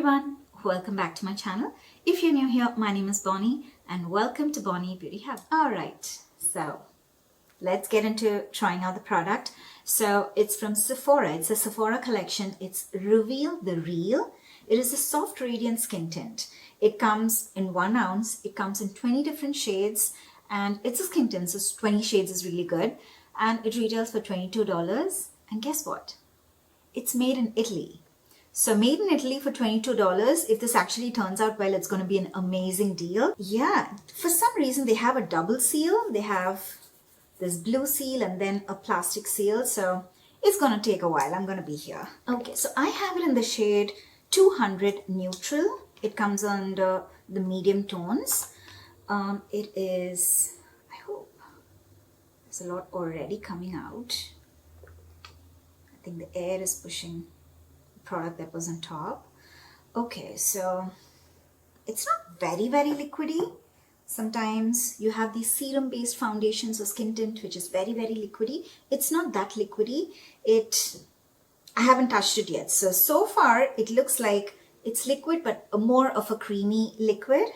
everyone, welcome back to my channel. If you're new here, my name is Bonnie and welcome to Bonny Beauty Hub. Alright, so let's get into trying out the product. So it's from Sephora. It's a Sephora collection. It's Reveal the Real. It is a soft radiant skin tint. It comes in 1 ounce. It comes in 20 different shades and it's a skin tint, so 20 shades is really good. And it retails for $22. And guess what? It's made in Italy. So made in Italy for $22. If this actually turns out well, it's going to be an amazing deal. Yeah, for some reason they have a double seal. They have this blue seal and then a plastic seal. So it's going to take a while. I'm going to be here. Okay, so I have it in the shade 200 Neutral. It comes under the medium tones. It is, I hope, there's a lot already coming out. I think the air is pushing product that was on top. Okay, so it's not very liquidy. Sometimes you have these serum based foundations or skin tint which is very liquidy. It's not that liquidy. I haven't touched it yet, so far it looks like it's liquid but more of a creamy liquid.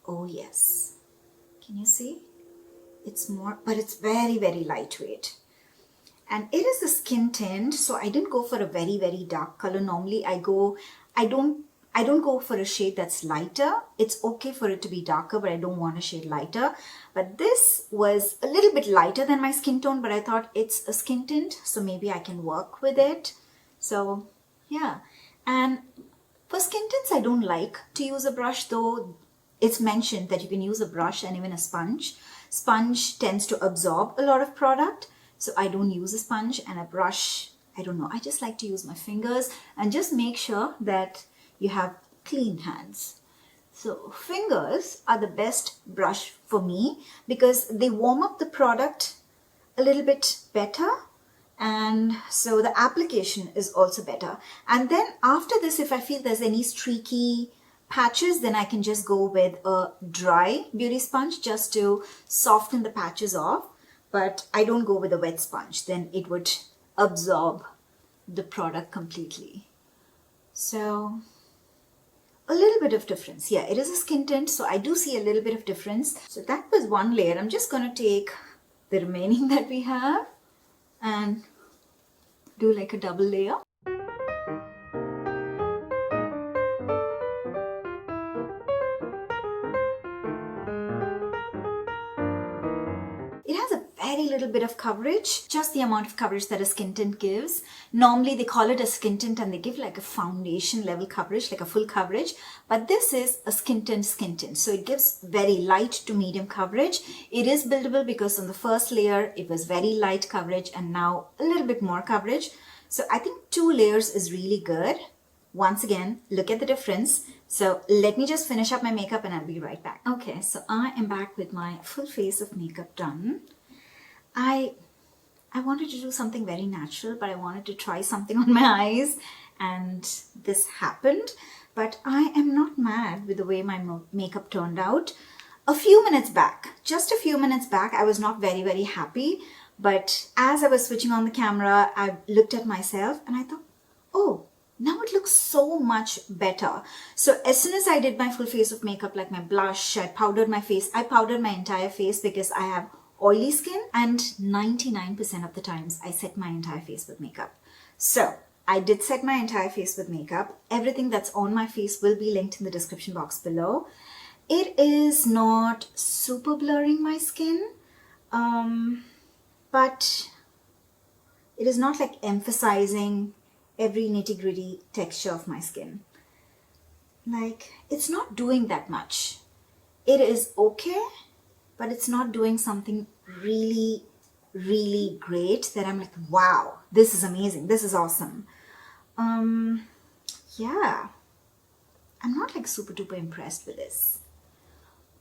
Oh yes, can you see? It's more, but it's very lightweight. And it is a skin tint, so I didn't go for a very dark color. Normally I don't go for a shade that's lighter. It's okay for it to be darker, but I don't want a shade lighter. But this was a little bit lighter than my skin tone, but I thought it's a skin tint, so maybe I can work with it. So yeah, and for skin tints I don't like to use a brush, though it's mentioned that you can use a brush and even a sponge. Sponge tends to absorb a lot of product. So I don't use a sponge, and a brush, I don't know. I just like to use my fingers and just make sure that you have clean hands. So fingers are the best brush for me because they warm up the product a little bit better. And so the application is also better. And then after this, if I feel there's any streaky patches, then I can just go with a dry beauty sponge just to soften the patches off. But I don't go with a wet sponge, then it would absorb the product completely. So a little bit of difference. Yeah, it is a skin tint, so I do see a little bit of difference. So that was one layer. I'm just going to take the remaining that we have and do like a double layer. It has a very little bit of coverage, just the amount of coverage that a skin tint gives. Normally they call it a skin tint and they give like a foundation level coverage, like a full coverage. But this is a skin tint. So it gives very light to medium coverage. It is buildable because on the first layer it was very light coverage and now a little bit more coverage. So I think 2 layers is really good. Once again, look at the difference. So let me just finish up my makeup and I'll be right back. Okay, so I am back with my full face of makeup done. I wanted to do something very natural, but I wanted to try something on my eyes and this happened. But I am not mad with the way my makeup turned out. A few minutes back, just a few minutes back, I was not very happy. But as I was switching on the camera, I looked at myself and I thought, oh, now it looks so much better. So as soon as I did my full face of makeup, like my blush, I powdered my face. I powdered my entire face because I have oily skin and 99% of the times I set my entire face with makeup. So I did set my entire face with makeup. Everything that's on my face will be linked in the description box below. It is not super blurring my skin, but it is not like emphasizing every nitty-gritty texture of my skin. Like, it's not doing that much. It is okay, but it's not doing something really great that I'm like, wow, this is amazing, this is awesome. Yeah, I'm not like super duper impressed with this.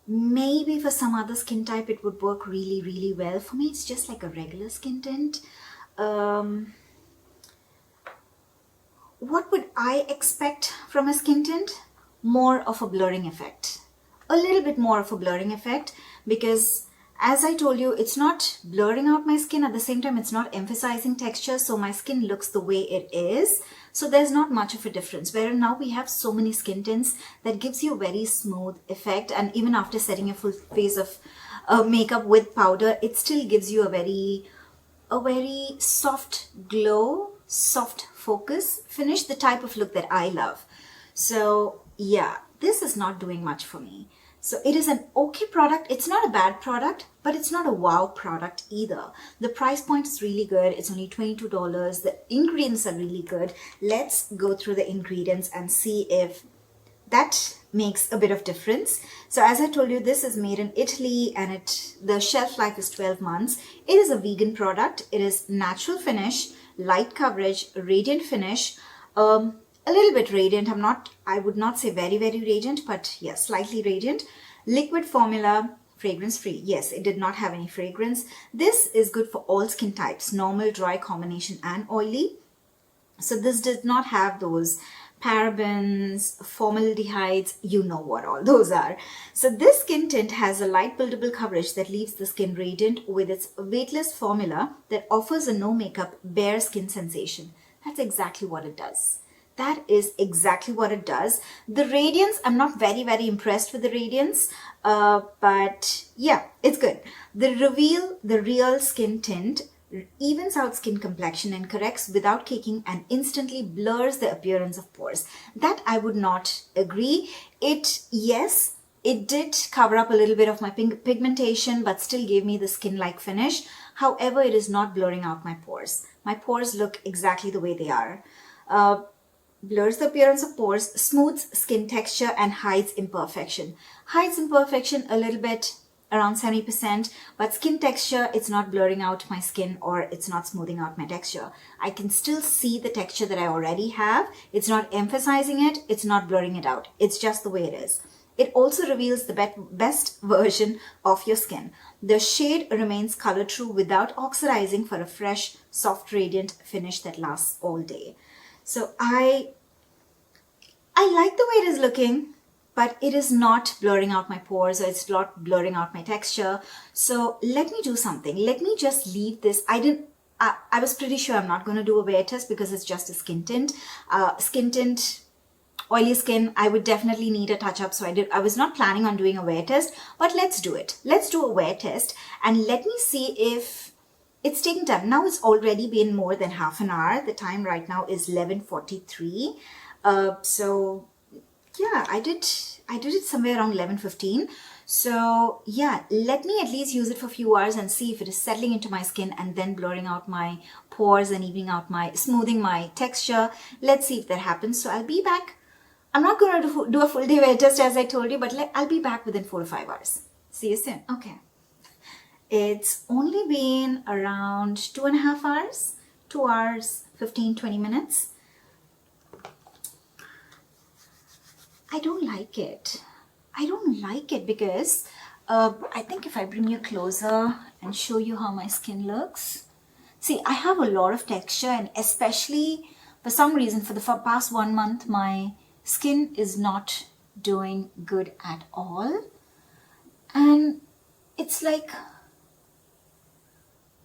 Maybe for some other skin type it would work really well. For me, it's just like a regular skin tint. What would I expect from a skin tint? More of a blurring effect. A little bit more of a blurring effect because As I told you, it's not blurring out my skin. At the same time, it's not emphasizing texture. So my skin looks the way it is. So there's not much of a difference. Where now we have so many skin tints that gives you a very smooth effect. And even after setting a full face of makeup with powder, it still gives you a very soft glow, soft focus finish, the type of look that I love. So yeah, this is not doing much for me. So it is an okay product. It's not a bad product, but it's not a wow product either. The price point is really good. It's only $22. The ingredients are really good. Let's go through the ingredients and see if that makes a bit of difference. So as I told you, this is made in Italy and the shelf life is 12 months. It is a vegan product. It is natural finish, light coverage, radiant finish, a little bit radiant. I would not say very, very radiant, but yes, slightly radiant. Liquid formula, fragrance free. Yes, it did not have any fragrance. This is good for all skin types, normal, dry, combination and oily. So this did not have those parabens, formaldehydes, you know what all those are. So this skin tint has a light buildable coverage that leaves the skin radiant with its weightless formula that offers a no makeup bare skin sensation. That's exactly what it does. That is exactly what it does. The radiance, I'm not very, very impressed with the radiance, but yeah, it's good. The real skin tint evens out skin complexion and corrects without caking and instantly blurs the appearance of pores. That I would not agree. Yes, it did cover up a little bit of my pigmentation, but still gave me the skin-like finish. However, it is not blurring out my pores. My pores look exactly the way they are. Blurs the appearance of pores, smooths skin texture and hides imperfection. Hides imperfection a little bit, around 70%, but skin texture, it's not blurring out my skin or it's not smoothing out my texture. I can still see the texture that I already have. It's not emphasizing it, it's not blurring it out. It's just the way it is. It also reveals the best version of your skin. The shade remains color true without oxidizing for a fresh, soft, radiant finish that lasts all day. So I like the way it is looking, but it is not blurring out my pores or it's not blurring out my texture. So let me do something. Let me just leave this. I was pretty sure I'm not going to do a wear test because it's just a skin tint. Oily skin, I would definitely need a touch up. So I was not planning on doing a wear test, but let's do it. Let's do a wear test and let me see if it's taking time. Now it's already been more than half an hour. The time right now is 11:43. So yeah, I did it somewhere around 11:15. So yeah, let me at least use it for a few hours and see if it is settling into my skin and then blurring out my pores and smoothing my texture. Let's see if that happens. So I'll be back. I'm not going to do a full day wear test as I told you, but I'll be back within 4 to 5 hours. See you soon. Okay. It's only been around 2.5 hours, 2 hours, 15-20 minutes. I don't like it. I don't like it because I think if I bring you closer and show you how my skin looks. See, I have a lot of texture and especially for some reason for the past 1 month, my skin is not doing good at all. And it's like,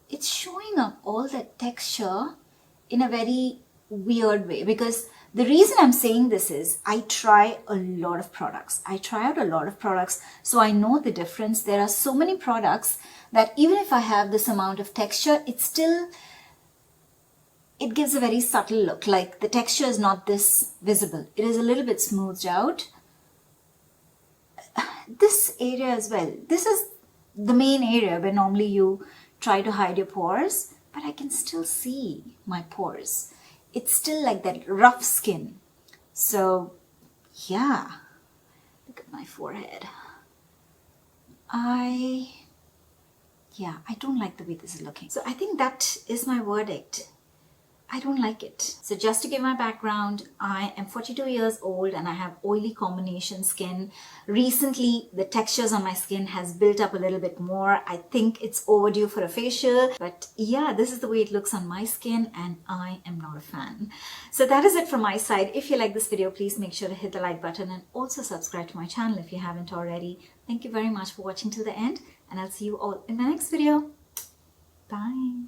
it's showing up all that texture in a very weird way because the reason I'm saying this is I try a lot of products. I try out a lot of products so I know the difference. There are so many products that even if I have this amount of texture, it gives a very subtle look. Like the texture is not this visible. It is a little bit smoothed out. This area as well. This is the main area where normally you try to hide your pores, but I can still see my pores. It's still like that rough skin. So yeah, look at my forehead. I don't like the way this is looking. So I think that is my verdict. I don't like it. So just to give my background, I am 42 years old and I have oily combination skin. Recently, the textures on my skin has built up a little bit more. I think it's overdue for a facial. But yeah, this is the way it looks on my skin and I am not a fan. So that is it from my side. If you like this video, please make sure to hit the like button and also subscribe to my channel if you haven't already. Thank you very much for watching till the end and I'll see you all in my next video. Bye.